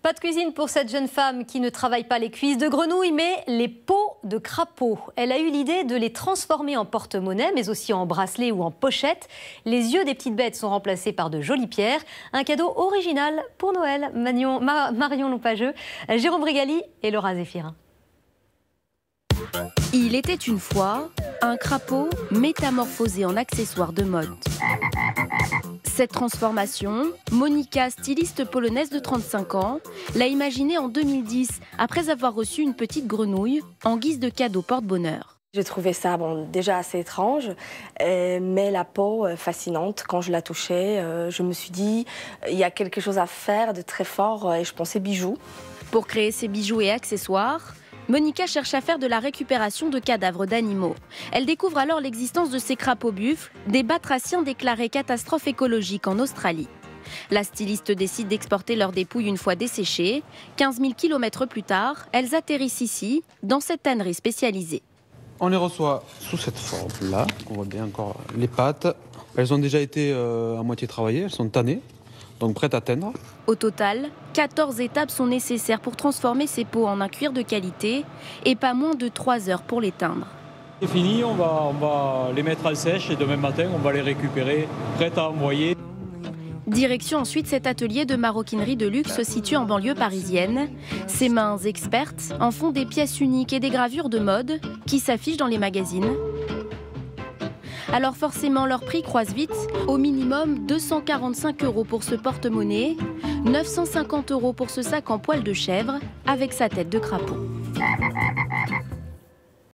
Pas de cuisine pour cette jeune femme qui ne travaille pas les cuisses de grenouille, mais les peaux de crapaud. Elle a eu l'idée de les transformer en porte-monnaie, mais aussi en bracelets ou en pochettes. Les yeux des petites bêtes sont remplacés par de jolies pierres. Un cadeau original pour Noël. Marion Loupageux, Jérôme Brigali et Laura Zéphirin. Il était une fois un crapaud métamorphosé en accessoire de mode. Cette transformation, Monika, styliste polonaise de 35 ans, l'a imaginée en 2010 après avoir reçu une petite grenouille en guise de cadeau porte-bonheur. J'ai trouvé ça déjà assez étrange, mais la peau fascinante. Quand je la touchais, je me suis dit, il y a quelque chose à faire de très fort et je pensais bijoux. Pour créer ces bijoux et accessoires, Monika cherche à faire de la récupération de cadavres d'animaux. Elle découvre alors l'existence de ces crapauds buffles, des batraciens déclarés catastrophe écologique en Australie. La styliste décide d'exporter leurs dépouilles une fois desséchées. 15 000 km plus tard, elles atterrissent ici, dans cette tannerie spécialisée. On les reçoit sous cette forme-là. On voit bien encore les pattes. Elles ont déjà été à moitié travaillées, elles sont tannées, donc prêtes à teindre. Au total, 14 étapes sont nécessaires pour transformer ces peaux en un cuir de qualité et pas moins de 3 heures pour les teindre. C'est fini, on va les mettre à sèche et demain matin, on va les récupérer, prêtes à envoyer. Direction ensuite cet atelier de maroquinerie de luxe situé en banlieue parisienne. Ses mains expertes en font des pièces uniques et des gravures de mode qui s'affichent dans les magazines. Alors forcément, leur prix croise vite. Au minimum 245 € pour ce porte-monnaie, 950 € pour ce sac en poil de chèvre avec sa tête de crapaud.